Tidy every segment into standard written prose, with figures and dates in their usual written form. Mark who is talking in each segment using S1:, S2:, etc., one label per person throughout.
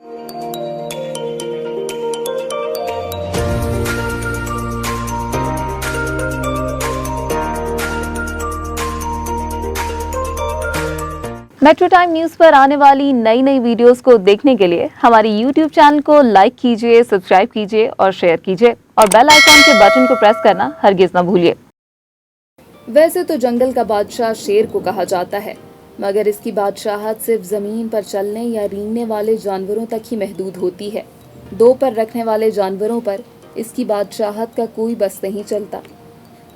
S1: Metro time news पर आने वाली नई नई वीडियोस को देखने के लिए हमारी यूट्यूब चैनल को लाइक कीजिए, सब्सक्राइब कीजिए और शेयर कीजिए और बेल आइकॉन के बटन को प्रेस करना हरगिज न भूलिए। वैसे तो जंगल का बादशाह शेर को कहा जाता है, मगर इसकी बादशाहत सिर्फ जमीन पर चलने या रेंगने वाले जानवरों तक ही महदूद होती है। दो पर रखने वाले जानवरों पर इसकी बादशाहत का कोई बस नहीं चलता।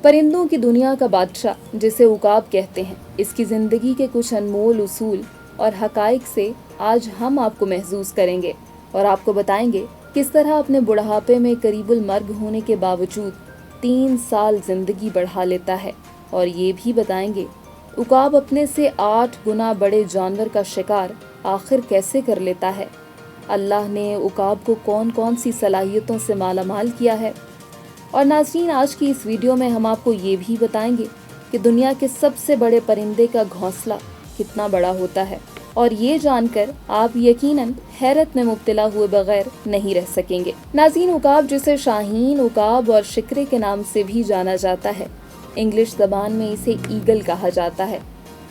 S1: परिंदों की दुनिया का बादशाह, जिसे उकाब कहते हैं, इसकी ज़िंदगी के कुछ अनमोल उसूल और हकाइक से आज हम आपको महसूस करेंगे और आपको बताएंगे किस तरह अपने बुढ़ापे में करीबुल मर्ग होने के बावजूद 3 साल ज़िंदगी बढ़ा लेता है। और ये भी बताएंगे उकाब अपने से 8 गुना बड़े जानवर का शिकार आखिर कैसे कर लेता है। अल्लाह ने उकाब को कौन कौन सी सलाहियतों से मालामाल किया है। और नाज़रीन, आज की इस वीडियो में हम आपको ये भी बताएंगे कि दुनिया के सबसे बड़े परिंदे का घोंसला कितना बड़ा होता है। और ये जानकर आप यकीनन हैरत में मुब्तला हुए बगैर नहीं रह सकेंगे। नाज़रीन, उकाब, जिसे शाहीन, उकाब और शिकरे के नाम से भी जाना जाता है, इंग्लिश ज़बान में इसे ईगल कहा जाता है।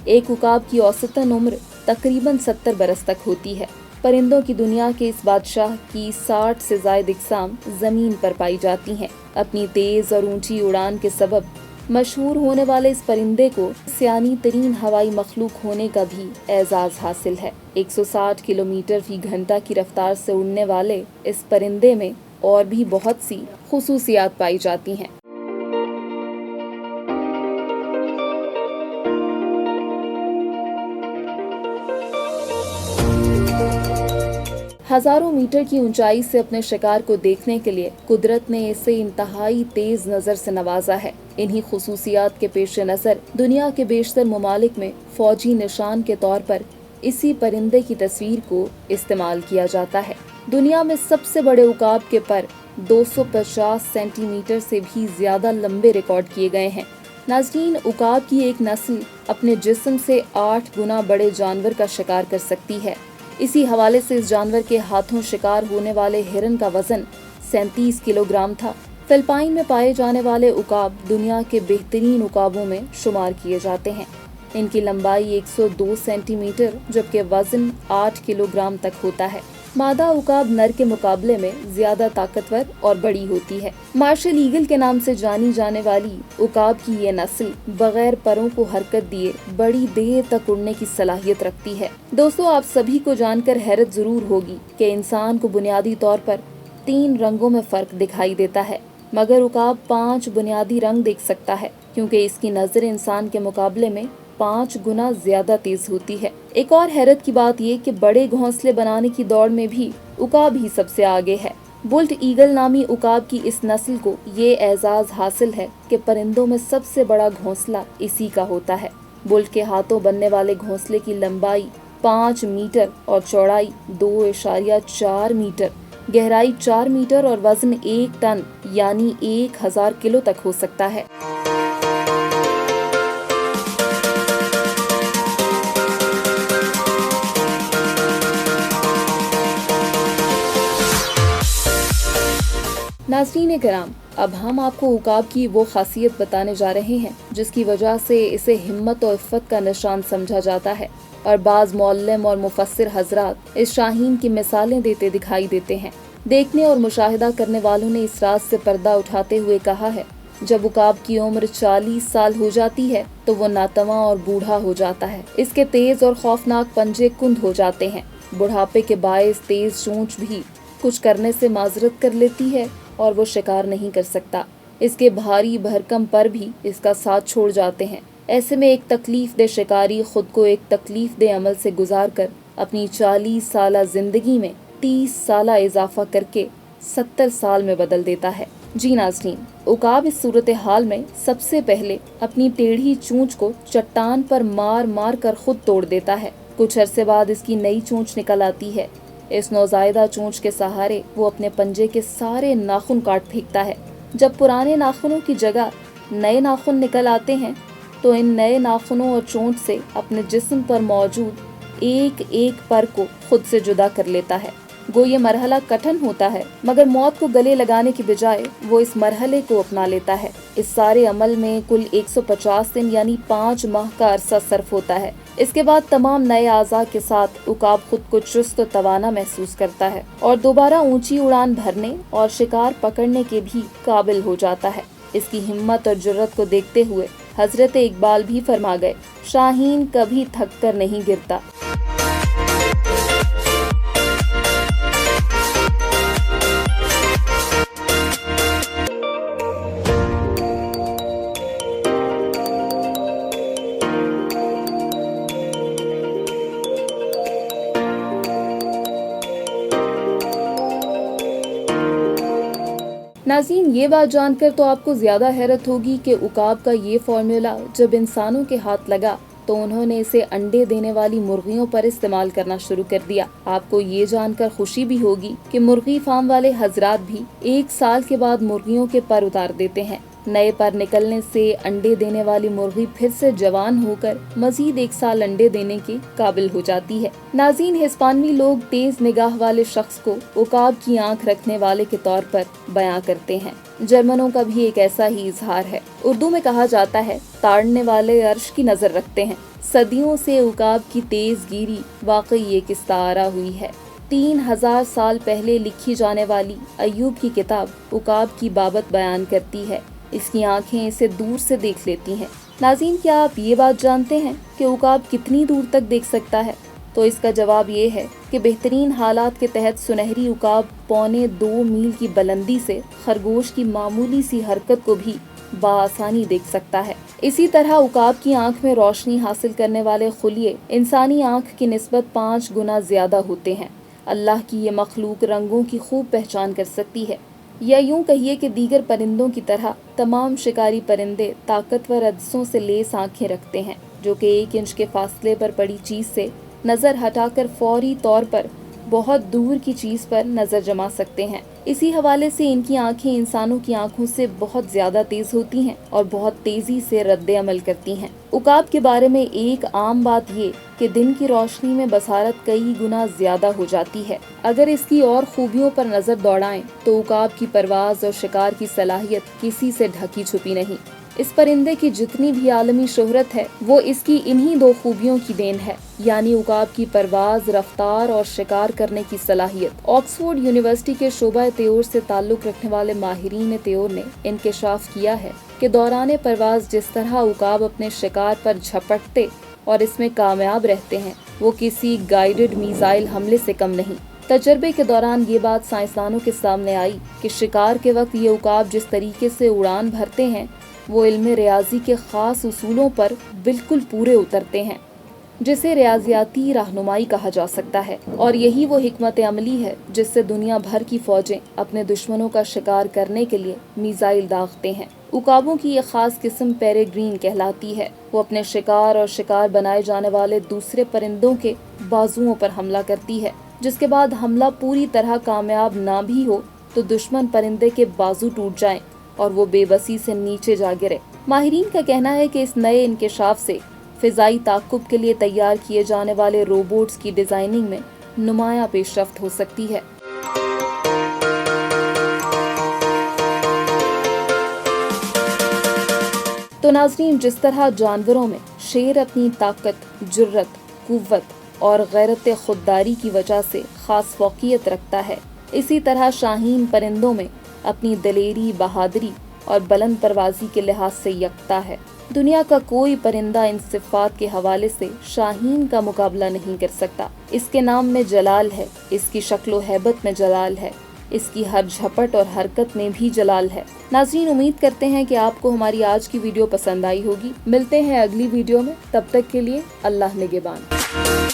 S1: एक उकाब की औसतन उम्र तकरीबन 70 बरस तक होती है। परिंदों की दुनिया के इस बादशाह की 60 से ज़ायद इक़साम ज़मीन पर पाई जाती हैं। अपनी तेज़ और ऊंची उड़ान के सबब मशहूर होने वाले इस परिंदे को सियानी तरीन हवाई मखलूक होने का भी एजाज़ हासिल है। 160 किलोमीटर फी घंटा की रफ्तार से उड़ने वाले इस परिंदे में और भी बहुत सी खुसूसियात पाई जाती हैं। हजारों मीटर की ऊंचाई से अपने शिकार को देखने के लिए कुदरत ने इसे इंतहाई तेज नजर से नवाजा है। इन्हीं खुसूसियात के पेश नजर दुनिया के बेशतर ममालिक में फौजी निशान के तौर पर इसी परिंदे की तस्वीर को इस्तेमाल किया जाता है। दुनिया में सबसे बड़े उकाब के पर 250 सेंटीमीटर से भी ज्यादा लंबे रिकॉर्ड किए गए हैं। नाज़रीन, उकाब की एक नस्ल अपने जिस्म से 8 गुना बड़े जानवर का शिकार कर सकती है। इसी हवाले से इस जानवर के हाथों शिकार होने वाले हिरन का वजन 37 किलोग्राम था। फिलिपाइन में पाए जाने वाले उकाब दुनिया के बेहतरीन उकाबों में शुमार किए जाते हैं। इनकी लंबाई 102 सेंटीमीटर जबकि वजन 8 किलोग्राम तक होता है। मादा उकाब नर के मुकाबले में ज्यादा ताकतवर और बड़ी होती है। मार्शल ईगल के नाम से जानी जाने वाली उकाब की ये नस्ल बगैर परों को हरकत दिए बड़ी देर तक उड़ने की सलाहियत रखती है। दोस्तों, आप सभी को जानकर हैरत जरूर होगी कि इंसान को बुनियादी तौर पर 3 रंगों में फर्क दिखाई देता है, मगर उकाब 5 बुनियादी रंग देख सकता है, क्योंकि इसकी नजर इंसान के मुकाबले में 5 गुना ज्यादा तेज होती है। एक और हैरत की बात ये कि बड़े घोंसले बनाने की दौड़ में भी उकाब ही सबसे आगे है। बुल्ट ईगल नामी उकाब की इस नस्ल को ये एजाज हासिल है कि परिंदों में सबसे बड़ा घोंसला इसी का होता है। बुल्ट के हाथों बनने वाले घोंसले की लंबाई 5 मीटर और चौड़ाई 2.4 मीटर, गहराई 4 मीटर और वजन 1 टन यानी 1000 किलो तक हो सकता है। नाज़रीन किराम, अब हम आपको उकाब की वो खासियत बताने जा रहे हैं जिसकी वजह से इसे हिम्मत और इफ़्फ़त का निशान समझा जाता है और बाज़ मौल्लिम और मुफस्सिर हजरात इस शाहीन की मिसालें देते दिखाई देते हैं। देखने और मुशाहिदा करने वालों ने इस राज से पर्दा उठाते हुए कहा है, जब उकाब की उम्र 40 साल हो जाती है तो वो नातवा और बूढ़ा हो जाता है। इसके तेज और खौफनाक पंजे कुंद हो जाते हैं। बुढ़ापे के बायस तेज चोंच भी कुछ करने से माजरत कर लेती है और वो शिकार नहीं कर सकता। इसके भारी भरकम पर भी इसका साथ छोड़ जाते हैं। ऐसे में एक तकलीफ दे शिकारी खुद को एक तकलीफ दे अमल से गुजार कर अपनी 40 साला जिंदगी में 30 साला इजाफा करके 70 साल में बदल देता है। जी नाज़रीन, उकाब इस सूरत हाल में सबसे पहले अपनी टेढ़ी चोंच को चट्टान पर मार मार कर खुद तोड़ देता है। कुछ अरसे बाद इसकी नई चोंच निकल आती है। इस नौजायदा चोंच के सहारे वो अपने पंजे के सारे नाखून काट फेंकता है। जब पुराने नाखूनों की जगह नए नाखून निकल आते हैं तो इन नए नाखूनों और चोंच से अपने जिस्म पर मौजूद एक एक पर को खुद से जुदा कर लेता है। गो ये मरहला कठिन होता है, मगर मौत को गले लगाने की बजाय वो इस मरहले को अपना लेता है। इस सारे अमल में कुल 150 दिन यानी 5 माह का अरसा सर्फ होता है। इसके बाद तमाम नए आज़ा के साथ उकाब खुद को चुस्त और तवाना महसूस करता है और दोबारा ऊंची उड़ान भरने और शिकार पकड़ने के भी काबिल हो जाता है। इसकी हिम्मत और जुर्रत को देखते हुए हजरत इकबाल भी फरमा गए, शाहीन कभी थक कर नहीं गिरता। नाज़रीन, ये बात जानकर तो आपको ज़्यादा हैरत होगी कि उकाब का ये फॉर्मूला जब इंसानों के हाथ लगा तो उन्होंने इसे अंडे देने वाली मुर्गियों पर इस्तेमाल करना शुरू कर दिया। आपको ये जानकर खुशी भी होगी कि मुर्गी फार्म वाले हजरात भी 1 साल के बाद मुर्गियों के पर उतार देते हैं। नए पर निकलने से अंडे देने वाली मुर्गी फिर से जवान होकर मजीद 1 साल अंडे देने के काबिल हो जाती है। नाज़रीन, हिस्पानवी लोग तेज निगाह वाले शख्स को उकाब की आंख रखने वाले के तौर पर बयां करते हैं। जर्मनों का भी एक ऐसा ही इजहार है। उर्दू में कहा जाता है, ताड़ने वाले अर्श की नजर रखते हैं। सदियों से उकाब की तेज गिरी वाकई एक इस्तारा हुई है। 3000 साल पहले लिखी जाने वाली अय्यूब की किताब उकाब की बाबत बयान करती है। इसकी आंखें इसे दूर से देख लेती हैं। नाज़रीन, क्या आप ये बात जानते हैं कि उकाब कितनी दूर तक देख सकता है? तो इसका जवाब ये है कि बेहतरीन हालात के तहत सुनहरी उकाब 1.25 मील की बुलंदी से खरगोश की मामूली सी हरकत को भी बाआसानी देख सकता है। इसी तरह उकाब की आंख में रोशनी हासिल करने वाले खुलिये इंसानी आंख की निस्बत 5 गुना ज्यादा होते हैं। अल्लाह की ये मखलूक रंगों की खूब पहचान कर सकती है, या यूं कहिए कि दीगर परिंदों की तरह तमाम शिकारी परिंदे ताकतवर अदसों से लेस आंखें रखते हैं, जो कि 1 इंच के फासले पर पड़ी चीज से नजर हटाकर फौरी तौर पर बहुत दूर की चीज पर नजर जमा सकते हैं। इसी हवाले से इनकी आंखें इंसानों की आंखों से बहुत ज्यादा तेज होती हैं और बहुत तेजी से रद्द अमल करती हैं। उकाब के बारे में एक आम बात ये कि दिन की रोशनी में बसारत कई गुना ज्यादा हो जाती है। अगर इसकी और खूबियों पर नजर दौड़ाएं तो उकाब की परवाज और शिकार की सलाहियत किसी से ढकी छुपी नहीं। इस परिंदे की जितनी भी आलमी शोहरत है वो इसकी इन्हीं 2 खूबियों की देन है, यानी उकाब की परवाज, रफ्तार और शिकार करने की सलाहियत। ऑक्सफोर्ड यूनिवर्सिटी के शोबा त्योर से ताल्लुक रखने वाले माहिरीन त्योर ने इंकशाफ किया है कि दौरान परवाज जिस तरह उकाब अपने शिकार पर झपटते और इसमें कामयाब रहते हैं, वो किसी गाइडेड मिसाइल हमले से कम नहीं। तजर्बे के दौरान ये बात साइंसदानों के सामने आई कि शिकार के वक्त ये उकाब जिस तरीके से उड़ान भरते हैं वो इल्म रियाजी के खास उसूलों पर बिल्कुल पूरे उतरते हैं, जिसे रियाजियाती रहनुमाई कहा जा सकता है। और यही वो हिकमत अमली है जिससे दुनिया भर की फौजें अपने दुश्मनों का शिकार करने के लिए मिसाइल दागते हैं। उकाबों की ये खास किस्म पेरेग्रीन कहलाती है। वो अपने शिकार और शिकार बनाए जाने वाले दूसरे परिंदों के बाजुओं पर हमला करती है, जिसके बाद हमला पूरी तरह कामयाब ना भी हो तो दुश्मन परिंदे के बाजू टूट जाएं और वो बेबसी से नीचे जा गिरे। माहिरीन का कहना है कि इस नए इंकशाफ से फिजाई ताक़ुब के लिए तैयार किए जाने वाले रोबोट्स की डिजाइनिंग में नुमायां पेशरफ्त हो सकती है। तो नाज़रीन, जिस तरह जानवरों में शेर अपनी ताकत, जुर्रत, कुव्वत और गैरत खुददारी की वजह से खास फौकियत रखता है, इसी तरह शाहीन परिंदों में अपनी दलेरी, बहादुरी और बुलंद परवाजी के लिहाज से यकता है। दुनिया का कोई परिंदा इन सिफात के हवाले से शाहीन का मुकाबला नहीं कर सकता। इसके नाम में जलाल है, इसकी शक्लो हैबत में जलाल है, इसकी हर झपट और हरकत में भी जलाल है। नाज़रीन, उम्मीद करते हैं कि आपको हमारी आज की वीडियो पसंद आई होगी। मिलते हैं अगली वीडियो में, तब तक के लिए अल्लाह निगहबान।